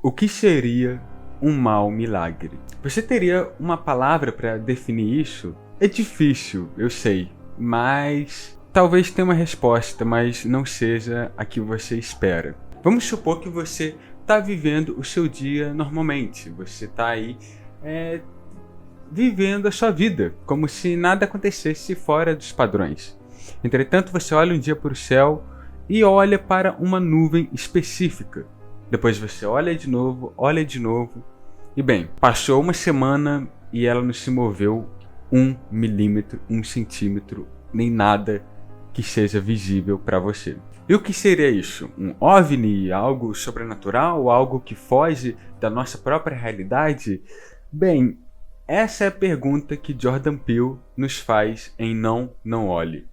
O que seria um mau milagre? Você teria uma palavra para definir isso? É difícil, eu sei, mas talvez tenha uma resposta, mas não seja a que você espera. Vamos supor que você está vivendo o seu dia normalmente, você está aí vivendo a sua vida, como se nada acontecesse fora dos padrões. Entretanto, você olha um dia para o céu e olha para uma nuvem específica. Depois você olha de novo, e bem, passou uma semana e ela não se moveu 1 milímetro, 1 centímetro, nem nada que seja visível para você. E o que seria isso? Um OVNI? Algo sobrenatural? Algo que foge da nossa própria realidade? Bem, essa é a pergunta que Jordan Peele nos faz em Não, Não Olhe.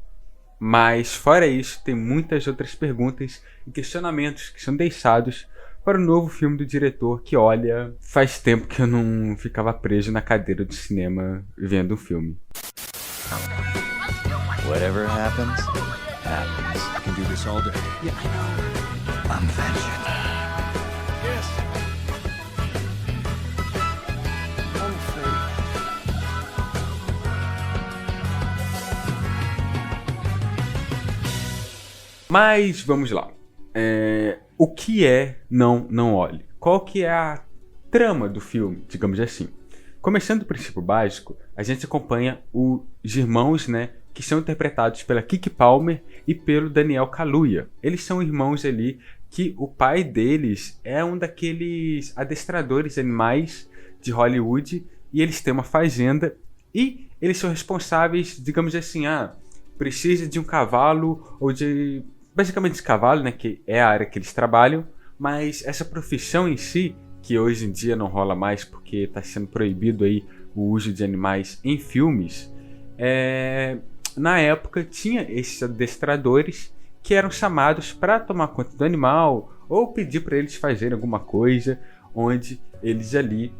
Mas fora isso, tem muitas outras perguntas e questionamentos que são deixados para o novo filme do diretor que, olha, faz tempo que eu não ficava preso na cadeira do cinema vendo um filme. Whatever happens, happens. I can do this all day. Yeah, I know. I'm vengeance. Yes. I'm free. Mas vamos lá. O que é Não, Não Olhe? Qual que é a trama do filme, digamos assim? Começando do princípio básico, a gente acompanha os irmãos, né, que são interpretados pela Keke Palmer e pelo Daniel Kaluuya. Eles são irmãos ali que o pai deles é um daqueles adestradores de animais de Hollywood e eles têm uma fazenda e eles são responsáveis, digamos assim, precisa de um cavalo ou de... basicamente de cavalo, né, que é a área que eles trabalham, mas essa profissão em si, que hoje em dia não rola mais porque está sendo proibido aí o uso de animais em filmes, na época tinha esses adestradores que eram chamados para tomar conta do animal ou pedir para eles fazerem alguma coisa onde eles ali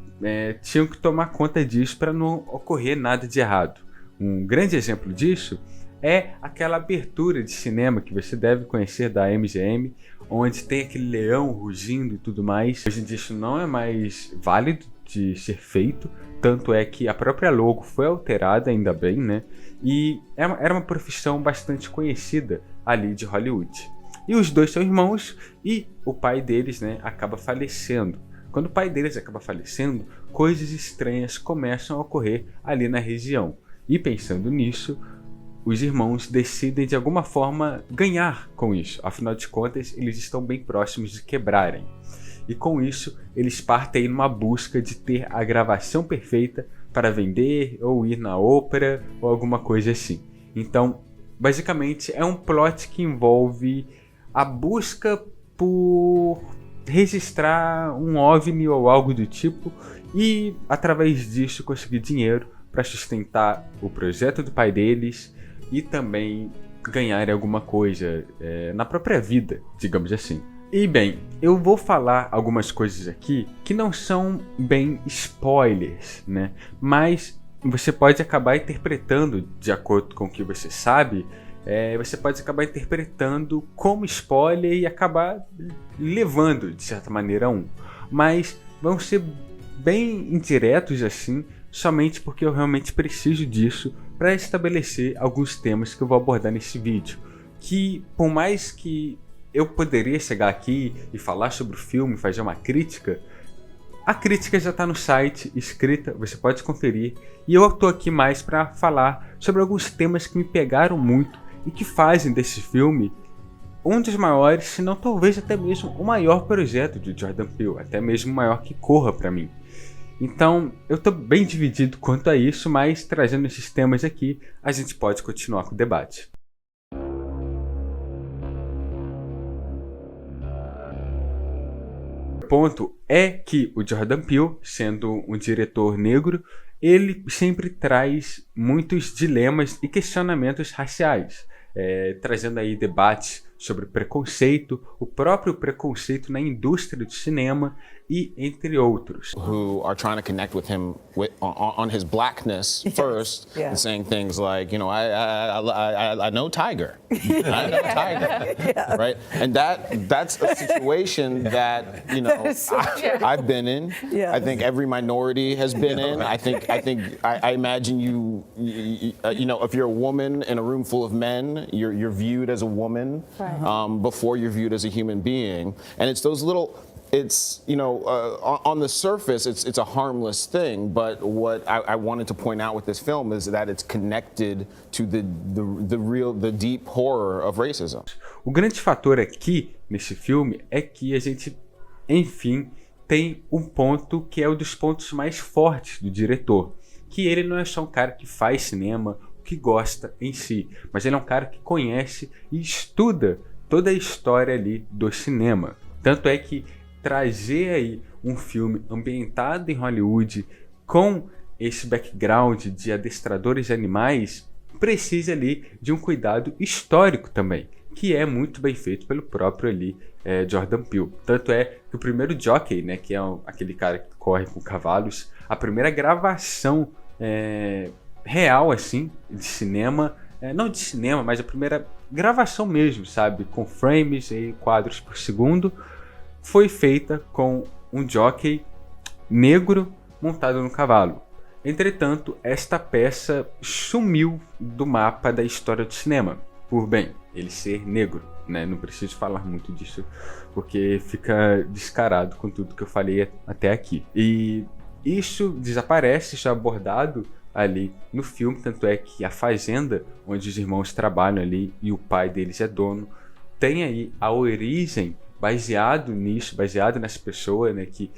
tinham que tomar conta disso para não ocorrer nada de errado. Um grande exemplo disso é aquela abertura de cinema que você deve conhecer da MGM, onde tem aquele leão rugindo e tudo mais. Hoje em dia isso não é mais válido de ser feito, tanto é que a própria logo foi alterada, ainda bem, né? E era uma profissão bastante conhecida ali de Hollywood. E os dois são irmãos e o pai deles, né, acaba falecendo. Quando o pai deles acaba falecendo, coisas estranhas começam a ocorrer ali na região. E pensando nisso, os irmãos decidem de alguma forma ganhar com isso. Afinal de contas, eles estão bem próximos de quebrarem. E com isso, eles partem numa busca de ter a gravação perfeita para vender, ou ir na ópera, ou alguma coisa assim. Então, basicamente, é um plot que envolve a busca por registrar um OVNI ou algo do tipo, e através disso conseguir dinheiro para sustentar o projeto do pai deles, e também ganhar alguma coisa na própria vida, digamos assim. E bem, eu vou falar algumas coisas aqui que não são bem spoilers, né? Mas você pode acabar interpretando de acordo com o que você sabe, você pode acabar interpretando como spoiler e acabar levando, de certa maneira, Mas vão ser bem indiretos assim, somente porque eu realmente preciso disso para estabelecer alguns temas que eu vou abordar nesse vídeo, que por mais que eu poderia chegar aqui e falar sobre o filme, fazer uma crítica, a crítica já está no site, escrita, você pode conferir, e eu estou aqui mais para falar sobre alguns temas que me pegaram muito e que fazem desse filme um dos maiores, se não talvez até mesmo o maior projeto de Jordan Peele, até mesmo o maior que corra para mim. Então, eu estou bem dividido quanto a isso, mas trazendo esses temas aqui, a gente pode continuar com o debate. O ponto é que o Jordan Peele, sendo um diretor negro, ele sempre traz muitos dilemas e questionamentos raciais, trazendo aí debates sobre preconceito, o próprio preconceito na indústria do cinema e entre outros. Who are trying to connect with him on his blackness first, and saying things like, you know, I know Tiger, I know Tiger, right? And that's a situation that, you know, I've been in. I think every minority has been in. I imagine you know, if you're a woman in a room full of men, you're viewed as a woman before you're viewed as a human being, and it's those little. It's, you know, on the surface, it's a harmless thing, but what I wanted to point out with this film is that it's connected to the deep horror of racism. O grande fator aqui, nesse filme, é que a gente, enfim, tem um ponto que é um dos pontos mais fortes do diretor, que ele não é só um cara que faz cinema, que gosta em si, mas ele é um cara que conhece e estuda toda a história ali do cinema. Tanto é que trazer aí um filme ambientado em Hollywood com esse background de adestradores de animais precisa ali de um cuidado histórico também, que é muito bem feito pelo próprio ali Jordan Peele. Tanto é que o primeiro jockey, né, que é aquele cara que corre com cavalos, a primeira gravação real assim de cinema, não de cinema, mas a primeira gravação mesmo, sabe, com frames e quadros por segundo, foi feita com um jockey negro montado no cavalo. Entretanto, esta peça sumiu do mapa da história do cinema, por bem, ele ser negro, né? Não preciso falar muito disso, porque fica descarado com tudo que eu falei até aqui. E isso desaparece, isso é abordado ali no filme, tanto é que a fazenda onde os irmãos trabalham ali e o pai deles é dono, tem aí a origem baseado nisso, baseado nessa pessoa, né, que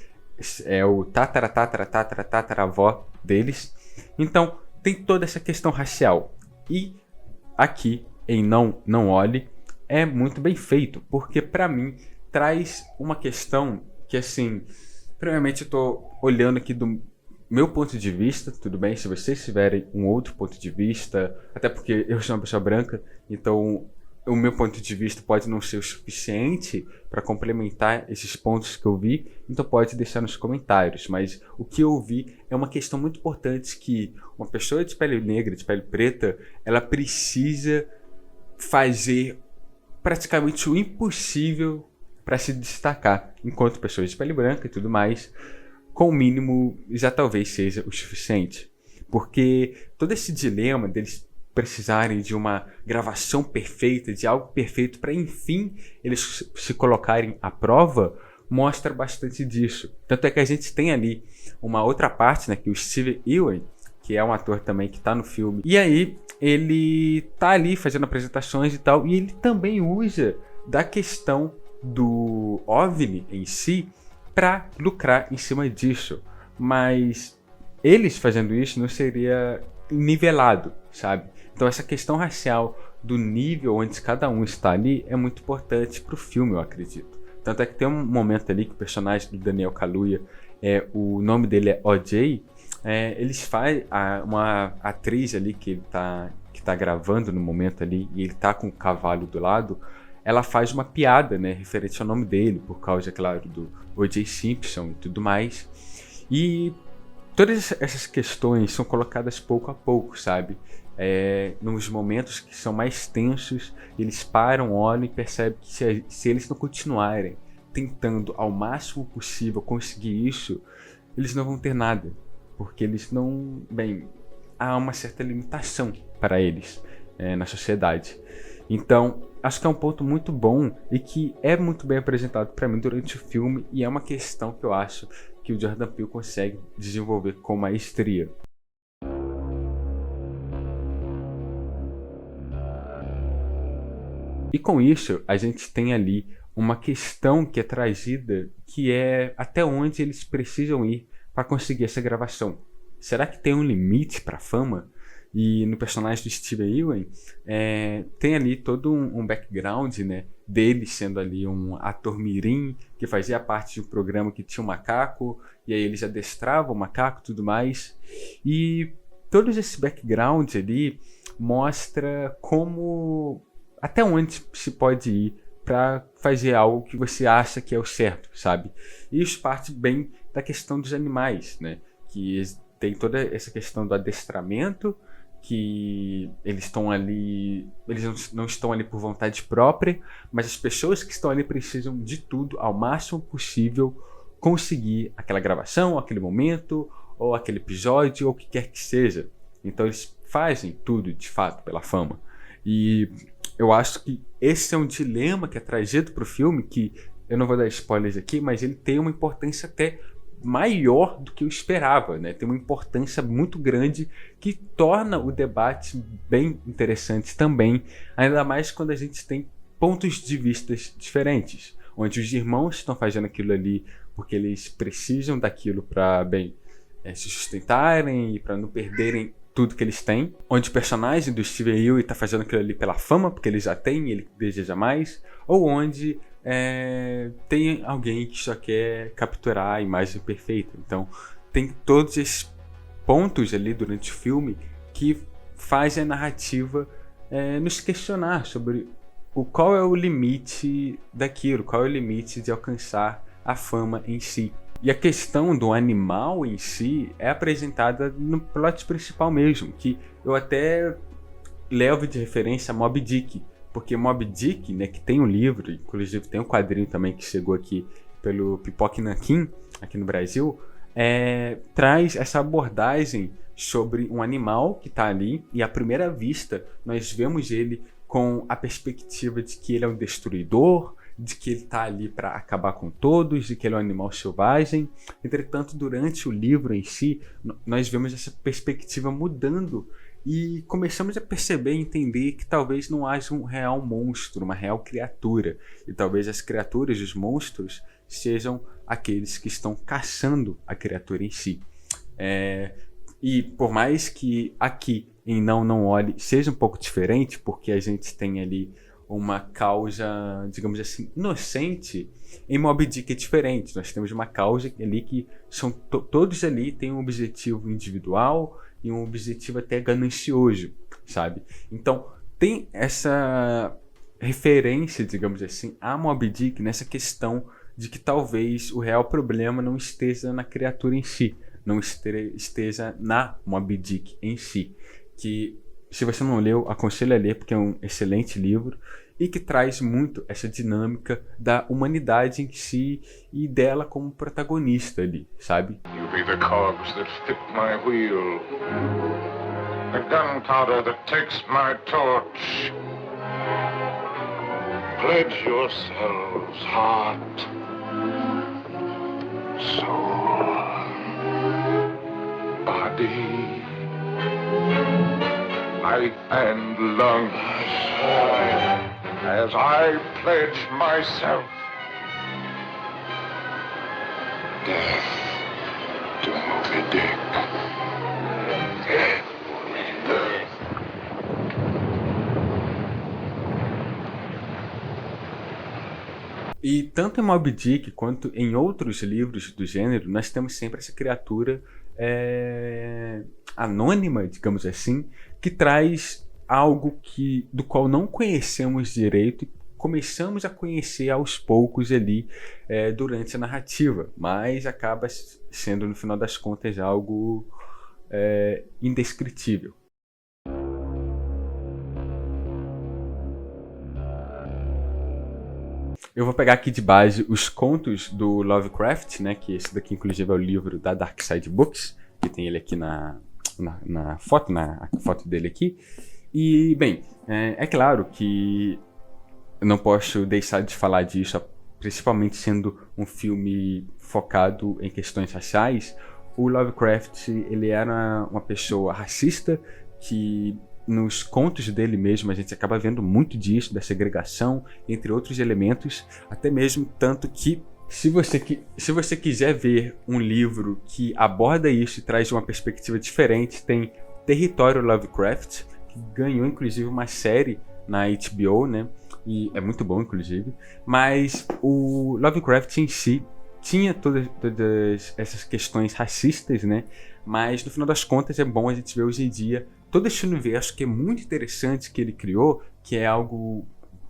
é o tataravó deles. Então tem toda essa questão racial. E aqui em Não Olhe é muito bem feito, porque para mim traz uma questão que, assim, primeiramente eu tô olhando aqui do meu ponto de vista, tudo bem, se vocês tiverem um outro ponto de vista, até porque eu sou uma pessoa branca, então o meu ponto de vista pode não ser o suficiente para complementar esses pontos que eu vi, então pode deixar nos comentários, mas o que eu vi é uma questão muito importante, que uma pessoa de pele negra, de pele preta, ela precisa fazer praticamente o impossível para se destacar, enquanto pessoas de pele branca e tudo mais, com o mínimo já talvez seja o suficiente, porque todo esse dilema deles precisarem de uma gravação perfeita, de algo perfeito para enfim eles se colocarem à prova, mostra bastante disso. Tanto é que a gente tem ali uma outra parte, né, que o Steve Ewan, que é um ator também que está no filme, e aí ele tá ali fazendo apresentações e tal, e ele também usa da questão do OVNI em si para lucrar em cima disso, mas eles fazendo isso não seria nivelado, sabe? Então essa questão racial do nível onde cada um está ali é muito importante pro filme, eu acredito. Tanto é que tem um momento ali que o personagem do Daniel Kaluuya, o nome dele é O.J., eles fazem uma atriz ali que tá gravando no momento ali, e ele tá com o cavalo do lado, ela faz uma piada, né, referente ao nome dele, por causa, claro, do O.J. Simpson e tudo mais. E todas essas questões são colocadas pouco a pouco, sabe? Nos momentos que são mais tensos, eles param, olham e percebem que se eles não continuarem tentando ao máximo possível conseguir isso, eles não vão ter nada, porque eles não... Bem, há uma certa limitação para eles na sociedade. Então, acho que é um ponto muito bom e que é muito bem apresentado para mim durante o filme, e é uma questão que eu acho que o Jordan Peele consegue desenvolver com maestria. E com isso, a gente tem ali uma questão que é trazida, que é até onde eles precisam ir para conseguir essa gravação. Será que tem um limite para a fama? E no personagem do Steve Ewan, tem ali todo um background, né, dele sendo ali um ator mirim, que fazia parte de um programa que tinha um macaco, e aí eles adestravam o macaco e tudo mais. E todo esse background ali mostra como até onde se pode ir para fazer algo que você acha que é o certo, sabe? E isso parte bem da questão dos animais, né? Que tem toda essa questão do adestramento, que eles estão ali, eles não estão ali por vontade própria, mas as pessoas que estão ali precisam de tudo ao máximo possível conseguir aquela gravação, aquele momento, ou aquele episódio, ou o que quer que seja. Então eles fazem tudo de fato pela fama. E eu acho que esse é um dilema que é trazido para o filme, que eu não vou dar spoilers aqui, mas ele tem uma importância até maior do que eu esperava, né? Tem uma importância muito grande que torna o debate bem interessante também, ainda mais quando a gente tem pontos de vista diferentes, onde os irmãos estão fazendo aquilo ali porque eles precisam daquilo para, se sustentarem e para não perderem tudo que eles têm, onde o personagem do Steven Yeun está fazendo aquilo ali pela fama, porque ele já tem e ele deseja mais, ou onde tem alguém que só quer capturar a imagem perfeita. Então tem todos esses pontos ali durante o filme que fazem a narrativa nos questionar sobre qual é o limite daquilo, qual é o limite de alcançar a fama em si. E a questão do animal em si é apresentada no plot principal mesmo, que eu até levo de referência a Moby Dick, porque Moby Dick, né, que tem um livro, inclusive tem um quadrinho também que chegou aqui pelo Pipoca Nanquim, aqui no Brasil, traz essa abordagem sobre um animal que está ali, e à primeira vista nós vemos ele com a perspectiva de que ele é um destruidor, de que ele está ali para acabar com todos, de que ele é um animal selvagem. Entretanto, durante o livro em si, nós vemos essa perspectiva mudando e começamos a perceber e entender que talvez não haja um real monstro, uma real criatura, e talvez as criaturas, os monstros, sejam aqueles que estão caçando a criatura em si. E por mais que aqui em Não Olhe seja um pouco diferente, porque a gente tem ali uma causa, digamos assim, inocente, em Moby Dick é diferente. Nós temos uma causa ali que são todos ali têm um objetivo individual e um objetivo até ganancioso, sabe? Então tem essa referência, digamos assim, a Moby Dick nessa questão de que talvez o real problema não esteja na criatura em si, não esteja na Moby Dick em si, que se você não leu, aconselho a ler, porque é um excelente livro e que traz muito essa dinâmica da humanidade em si e dela como protagonista ali, sabe? You be the cogs that fit my wheel, the gunpowder that takes my torch. Pledge yourselves, heart, soul, body, life and lungs, as I pledge myself, death to Moby Dick. E tanto em Moby Dick quanto em outros livros do gênero, nós temos sempre essa criatura anônima, digamos assim, que traz algo do qual não conhecemos direito e começamos a conhecer aos poucos ali durante a narrativa, mas acaba sendo, no final das contas, algo indescritível. Eu vou pegar aqui de base os contos do Lovecraft, né, que esse daqui inclusive é o livro da Dark Side Books, que tem ele aqui na foto dele aqui. E, bem, é claro que eu não posso deixar de falar disso, principalmente sendo um filme focado em questões raciais. O Lovecraft, ele era uma pessoa racista que nos contos dele mesmo a gente acaba vendo muito disso, da segregação, entre outros elementos, até mesmo tanto que se você quiser ver um livro que aborda isso e traz uma perspectiva diferente, tem Território Lovecraft, que ganhou inclusive uma série na HBO, né? E é muito bom, inclusive. Mas o Lovecraft em si tinha todas essas questões racistas, né? Mas no final das contas é bom a gente ver hoje em dia todo esse universo que é muito interessante que ele criou, que é algo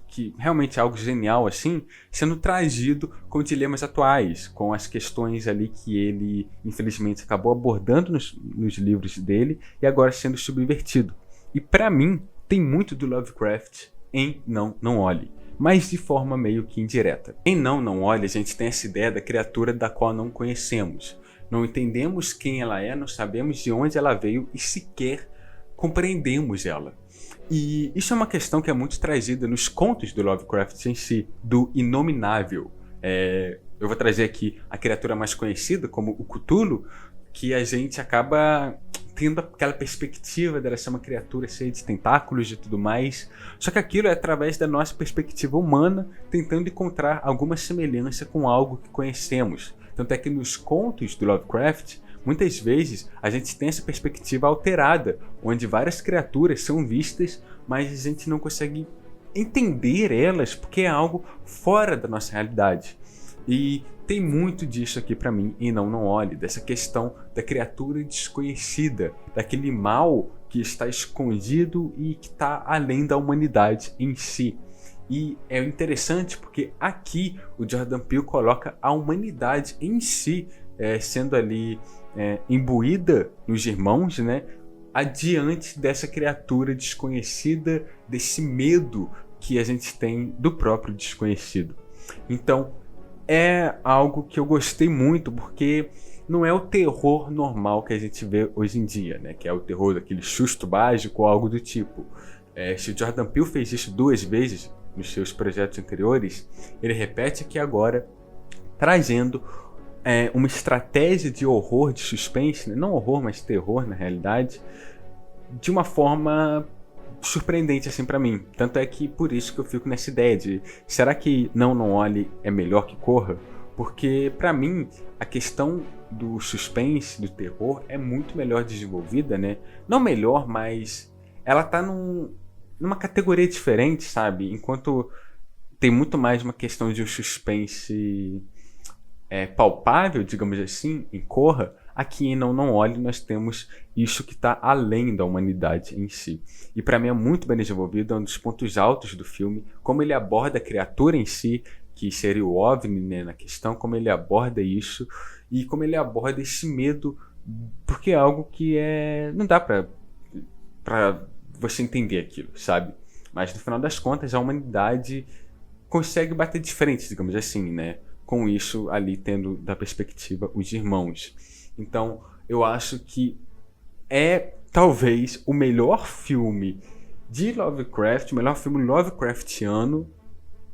que realmente é algo genial, assim, sendo trazido com dilemas atuais, com as questões ali que ele, infelizmente, acabou abordando nos livros dele e agora sendo subvertido. E para mim, tem muito do Lovecraft em Não, Não Olhe, mas de forma meio que indireta. Em Não, Não Olhe, a gente tem essa ideia da criatura da qual não conhecemos. Não entendemos quem ela é, não sabemos de onde ela veio e sequer compreendemos ela. E isso é uma questão que é muito trazida nos contos do Lovecraft em si, do inominável. Eu vou trazer aqui a criatura mais conhecida, como o Cthulhu, que a gente acaba tendo aquela perspectiva dela ser uma criatura cheia de tentáculos e tudo mais. Só que aquilo é através da nossa perspectiva humana, tentando encontrar alguma semelhança com algo que conhecemos. Tanto é que nos contos do Lovecraft, muitas vezes a gente tem essa perspectiva alterada, onde várias criaturas são vistas, mas a gente não consegue entender elas porque é algo fora da nossa realidade. E tem muito disso aqui pra mim em Não, Não Olhe, dessa questão da criatura desconhecida, daquele mal que está escondido e que está além da humanidade em si. E é interessante porque aqui o Jordan Peele coloca a humanidade em si sendo ali imbuída nos irmãos, né, adiante dessa criatura desconhecida, desse medo que a gente tem do próprio desconhecido. Então é algo que eu gostei muito, porque não é o terror normal que a gente vê hoje em dia, né, que é o terror daquele susto básico ou algo do tipo. Se o Jordan Peele fez isso 2 vezes nos seus projetos anteriores, ele repete aqui agora, trazendo uma estratégia de horror, de suspense, né? Não horror, mas terror na realidade, de uma forma surpreendente assim pra mim. Tanto é que por isso que eu fico nessa ideia de, será que Não, Não Olhe é melhor que Corra? Porque pra mim a questão do suspense, do terror é muito melhor desenvolvida, né? Não melhor, mas ela tá numa categoria diferente, sabe? Enquanto tem muito mais uma questão de um suspense palpável, digamos assim, em Corra, aqui em Não, Não Olhe nós temos isso que está além da humanidade em si. E para mim é muito bem desenvolvido, é um dos pontos altos do filme, como ele aborda a criatura em si, que seria o OVNI, né, na questão, como ele aborda isso, e como ele aborda esse medo, porque é algo que não dá pra você entender aquilo, sabe? Mas no final das contas a humanidade consegue bater de frente, digamos assim, né? Com isso ali tendo da perspectiva os irmãos. Então eu acho que é talvez o melhor filme de Lovecraft, o melhor filme Lovecraftiano,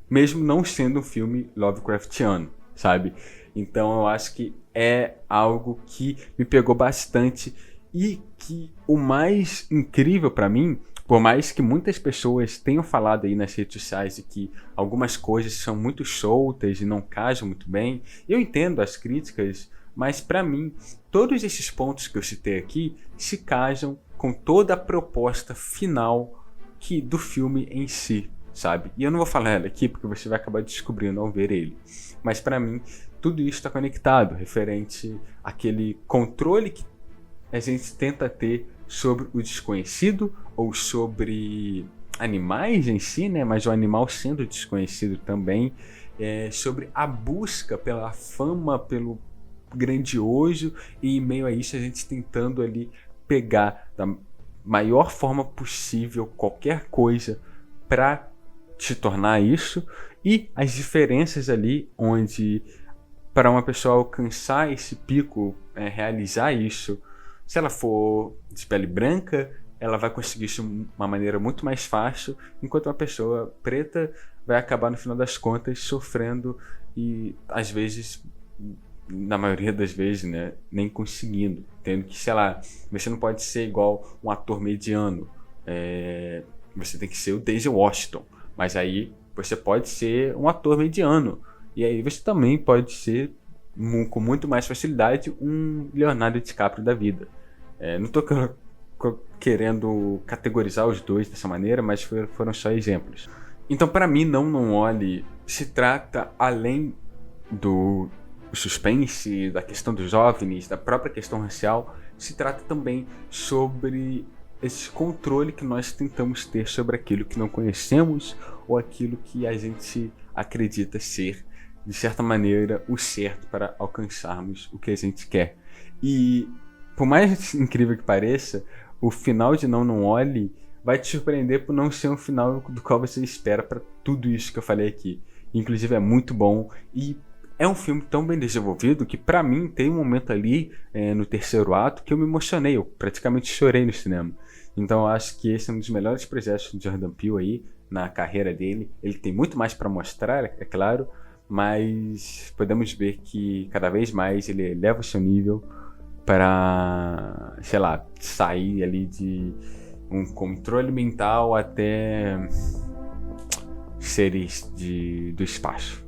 mesmo não sendo um filme Lovecraftiano, sabe? Então eu acho que é algo que me pegou bastante e que o mais incrível pra mim, por mais que muitas pessoas tenham falado aí nas redes sociais de que algumas coisas são muito soltas e não casam muito bem, eu entendo as críticas, mas pra mim, todos esses pontos que eu citei aqui se casam com toda a proposta final do filme em si, sabe? E eu não vou falar ela aqui porque você vai acabar descobrindo ao ver ele. Mas pra mim, tudo isso está conectado, referente àquele controle que a gente tenta ter sobre o desconhecido ou sobre animais em si, né? Mas o animal sendo desconhecido também, sobre a busca pela fama, pelo grandioso, e em meio a isso a gente tentando ali pegar da maior forma possível qualquer coisa para se tornar isso, e as diferenças ali onde para uma pessoa alcançar esse pico, realizar isso, se ela for de pele branca, ela vai conseguir isso de uma maneira muito mais fácil, enquanto uma pessoa preta vai acabar no final das contas sofrendo e às vezes, na maioria das vezes, né, nem conseguindo, tendo que, sei lá, você não pode ser igual um ator mediano, você tem que ser o Denzel Washington, mas aí você pode ser um ator mediano, e aí você também pode ser com muito mais facilidade um Leonardo DiCaprio da vida. Não estou querendo categorizar os dois dessa maneira, mas foram só exemplos. Então, para mim, Não Olhe se trata, além do suspense, da questão dos OVNIs, da própria questão racial, se trata também sobre esse controle que nós tentamos ter sobre aquilo que não conhecemos ou aquilo que a gente acredita ser, de certa maneira, o certo para alcançarmos o que a gente quer. E, por mais incrível que pareça, o final de Não Olhe vai te surpreender por não ser um final do qual você espera para tudo isso que eu falei aqui. Inclusive é muito bom e é um filme tão bem desenvolvido que pra mim tem um momento ali no terceiro ato que eu me emocionei, eu praticamente chorei no cinema. Então eu acho que esse é um dos melhores projetos do Jordan Peele aí na carreira dele. Ele tem muito mais para mostrar, é claro, mas podemos ver que cada vez mais ele eleva o seu nível para, sei lá, sair ali de um controle mental até seres do espaço.